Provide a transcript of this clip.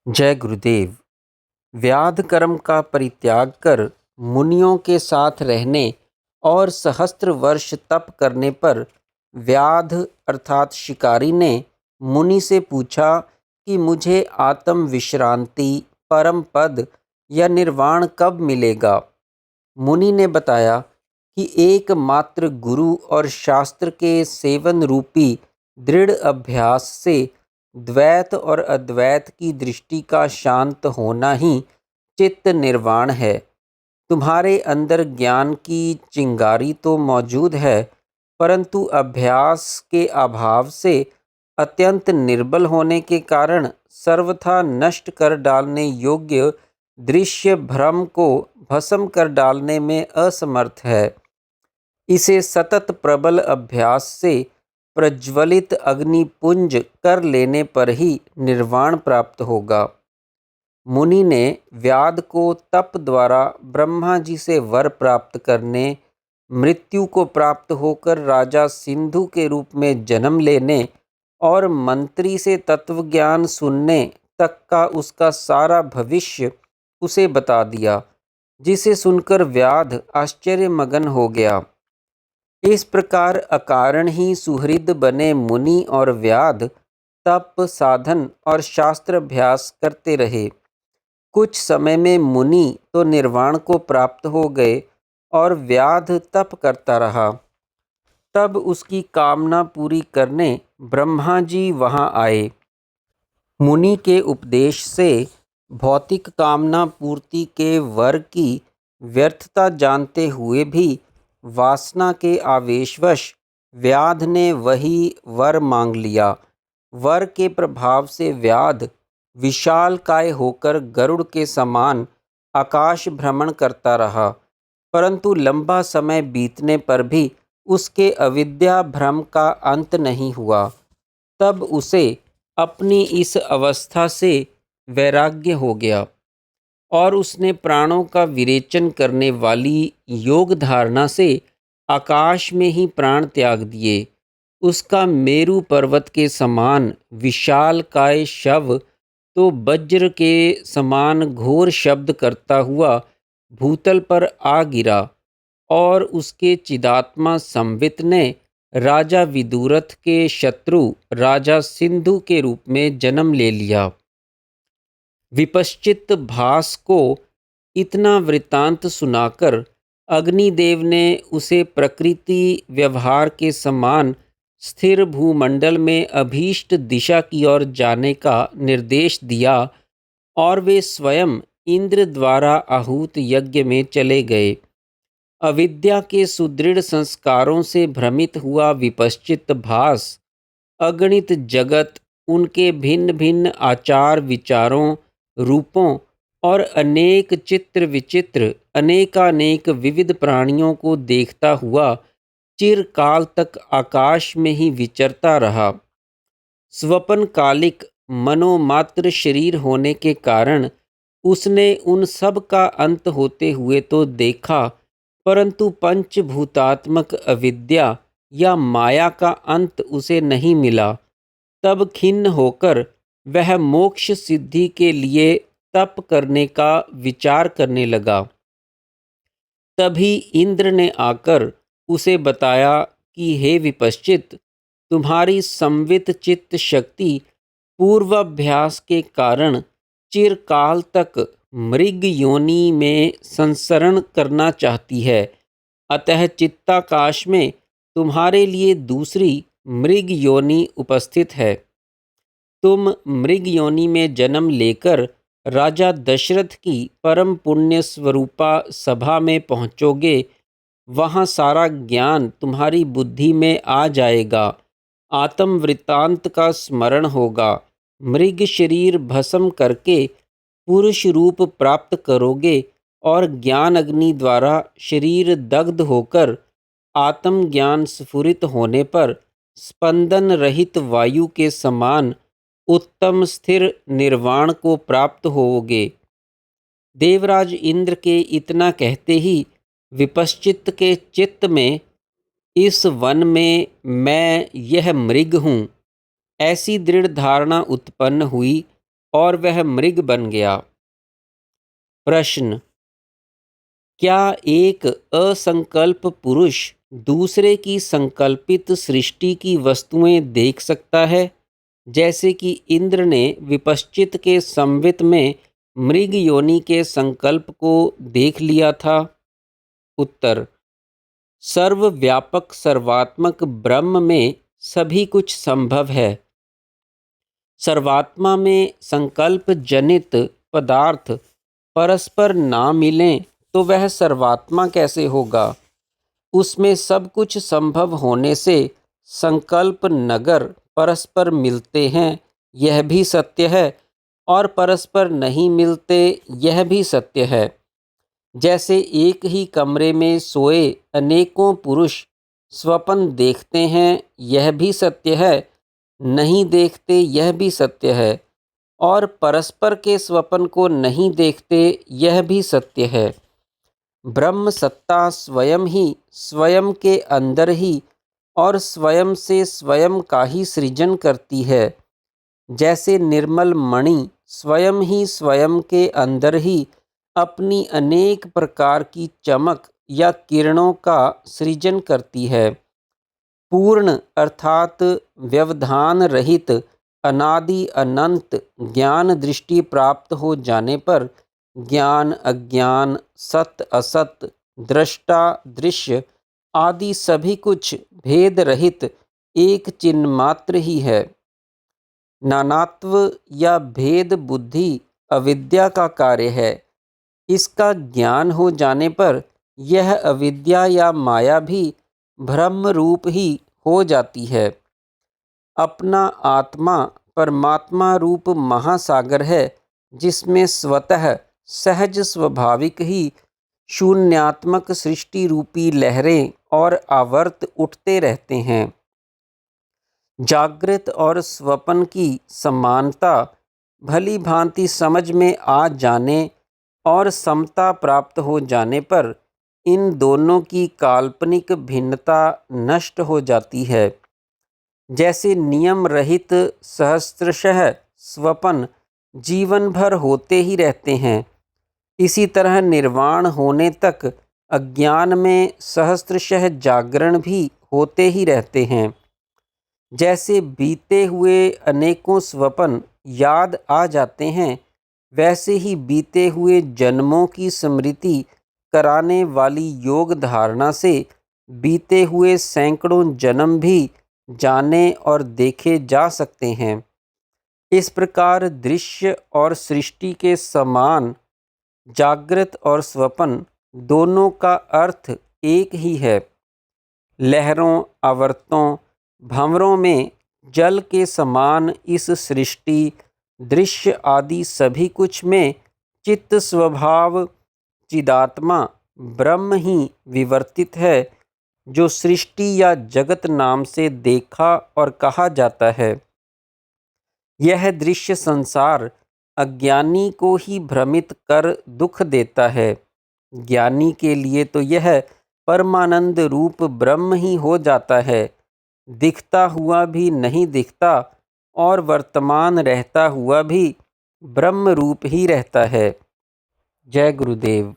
जय गुरुदेव। व्याध कर्म का परित्याग कर मुनियों के साथ रहने और सहस्त्र वर्ष तप करने पर व्याध अर्थात शिकारी ने मुनि से पूछा कि मुझे आत्म विश्रांति, परम पद या निर्वाण कब मिलेगा। मुनि ने बताया कि एकमात्र गुरु और शास्त्र के सेवन रूपी दृढ़ अभ्यास से द्वैत और अद्वैत की दृष्टि का शांत होना ही चित्त निर्वाण है। तुम्हारे अंदर ज्ञान की चिंगारी तो मौजूद है, परंतु अभ्यास के अभाव से अत्यंत निर्बल होने के कारण सर्वथा नष्ट कर डालने योग्य दृश्य भ्रम को भस्म कर डालने में असमर्थ है। इसे सतत प्रबल अभ्यास से प्रज्वलित अग्निपुंज कर लेने पर ही निर्वाण प्राप्त होगा। मुनि ने व्याध को तप द्वारा ब्रह्मा जी से वर प्राप्त करने, मृत्यु को प्राप्त होकर राजा सिंधु के रूप में जन्म लेने और मंत्री से तत्वज्ञान सुनने तक का उसका सारा भविष्य उसे बता दिया, जिसे सुनकर व्याध आश्चर्यमगन हो गया। इस प्रकार अकारण ही सुहृद बने मुनि और व्याध तप, साधन और शास्त्र अभ्यास करते रहे। कुछ समय में मुनि तो निर्वाण को प्राप्त हो गए और व्याध तप करता रहा। तब उसकी कामना पूरी करने ब्रह्मा जी वहाँ आए। मुनि के उपदेश से भौतिक कामना पूर्ति के वर की व्यर्थता जानते हुए भी वासना के आवेशवश व्याध ने वही वर मांग लिया। वर के प्रभाव से व्याध विशाल काय होकर गरुड़ के समान आकाश भ्रमण करता रहा, परंतु लंबा समय बीतने पर भी उसके अविद्या भ्रम का अंत नहीं हुआ। तब उसे अपनी इस अवस्था से वैराग्य हो गया और उसने प्राणों का विरेचन करने वाली योग धारणा से आकाश में ही प्राण त्याग दिए। उसका मेरु पर्वत के समान विशाल काय शव तो वज्र के समान घोर शब्द करता हुआ भूतल पर आ गिरा और उसके चिदात्मा संवित ने राजा विदुरथ के शत्रु राजा सिंधु के रूप में जन्म ले लिया। विपश्चित भास को इतना वृत्तांत सुनाकर अग्निदेव ने उसे प्रकृति व्यवहार के समान स्थिर भूमंडल में अभीष्ट दिशा की ओर जाने का निर्देश दिया और वे स्वयं इंद्र द्वारा आहूत यज्ञ में चले गए। अविद्या के सुदृढ़ संस्कारों से भ्रमित हुआ विपश्चित भास अगणित जगत, उनके भिन्न भिन्न आचार विचारों, रूपों और अनेक चित्र विचित्र अनेकानेक विविध प्राणियों को देखता हुआ चिरकाल तक आकाश में ही विचरता रहा। स्वपन कालिक मनोमात्र शरीर होने के कारण उसने उन सब का अंत होते हुए तो देखा, परंतु पंचभूतात्मक अविद्या या माया का अंत उसे नहीं मिला। तब खिन्न होकर वह मोक्ष सिद्धि के लिए तप करने का विचार करने लगा। तभी इंद्र ने आकर उसे बताया कि हे विपश्चित, तुम्हारी संवित चित्त शक्ति पूर्वाभ्यास के कारण चिरकाल तक मृग योनि में संसरण करना चाहती है, अतः चित्ताकाश में तुम्हारे लिए दूसरी मृग योनि उपस्थित है। तुम मृग योनि में जन्म लेकर राजा दशरथ की परम पुण्य स्वरूपा सभा में पहुँचोगे। वहाँ सारा ज्ञान तुम्हारी बुद्धि में आ जाएगा, आत्म वृत्तांत का स्मरण होगा, मृग शरीर भस्म करके पुरुष रूप प्राप्त करोगे और ज्ञान अग्नि द्वारा शरीर दग्ध होकर आत्मज्ञान स्फुरित होने पर स्पंदन रहित वायु के समान उत्तम स्थिर निर्वाण को प्राप्त होोगे। देवराज इंद्र के इतना कहते ही विपश्चित के चित्त में इस वन में मैं यह मृग हूँ ऐसी दृढ़ धारणा उत्पन्न हुई और वह मृग बन गया। प्रश्न: क्या एक असंकल्प पुरुष दूसरे की संकल्पित सृष्टि की वस्तुएं देख सकता है, जैसे कि इंद्र ने विपश्चित के संवित में मृग योनि के संकल्प को देख लिया था? उत्तर: सर्वव्यापक सर्वात्मक ब्रह्म में सभी कुछ संभव है। सर्वात्मा में संकल्प जनित पदार्थ परस्पर ना मिलें तो वह सर्वात्मा कैसे होगा? उसमें सब कुछ संभव होने से संकल्प नगर परस्पर मिलते हैं, यह भी सत्य है, और परस्पर नहीं मिलते, यह भी सत्य है। जैसे एक ही कमरे में सोए अनेकों पुरुष स्वप्न देखते हैं, यह भी सत्य है, नहीं देखते, यह भी सत्य है, और परस्पर के स्वप्न को नहीं देखते, यह भी सत्य है। ब्रह्म सत्ता स्वयं ही स्वयं के अंदर ही और स्वयं से स्वयं का ही सृजन करती है। जैसे निर्मल मणि स्वयं ही स्वयं के अंदर ही अपनी अनेक प्रकार की चमक या किरणों का सृजन करती है। पूर्ण अर्थात व्यवधान रहित अनादि अनंत ज्ञान दृष्टि प्राप्त हो जाने पर ज्ञान अज्ञान सत असत दृष्टा दृश्य आदि सभी कुछ भेद रहित एक चिन्ह मात्र ही है। नानात्व या भेद बुद्धि अविद्या का कार्य है। इसका ज्ञान हो जाने पर यह अविद्या या माया भी ब्रह्म रूप ही हो जाती है। अपना आत्मा परमात्मा रूप महासागर है, जिसमें स्वतः सहज स्वाभाविक ही शून्यात्मक सृष्टि रूपी लहरें और आवर्त उठते रहते हैं। जागृत और स्वप्न की समानता भली भांति समझ में आ जाने और समता प्राप्त हो जाने पर इन दोनों की काल्पनिक भिन्नता नष्ट हो जाती है। जैसे नियम रहित सहस्त्रशः स्वप्न जीवन भर होते ही रहते हैं, इसी तरह निर्वाण होने तक अज्ञान में सहस्त्रशः जागरण भी होते ही रहते हैं। जैसे बीते हुए अनेकों स्वप्न याद आ जाते हैं, वैसे ही बीते हुए जन्मों की स्मृति कराने वाली योग धारणा से बीते हुए सैकड़ों जन्म भी जाने और देखे जा सकते हैं। इस प्रकार दृश्य और सृष्टि के समान जागृत और स्वप्न दोनों का अर्थ एक ही है। लहरों आवर्तों भंवरों में जल के समान इस सृष्टि दृश्य आदि सभी कुछ में चित्त स्वभाव चिदात्मा ब्रह्म ही विवर्तित है, जो सृष्टि या जगत नाम से देखा और कहा जाता है। यह दृश्य संसार अज्ञानी को ही भ्रमित कर दुख देता है। ज्ञानी के लिए तो यह परमानंद रूप ब्रह्म ही हो जाता है, दिखता हुआ भी नहीं दिखता और वर्तमान रहता हुआ भी ब्रह्म रूप ही रहता है। जय गुरुदेव।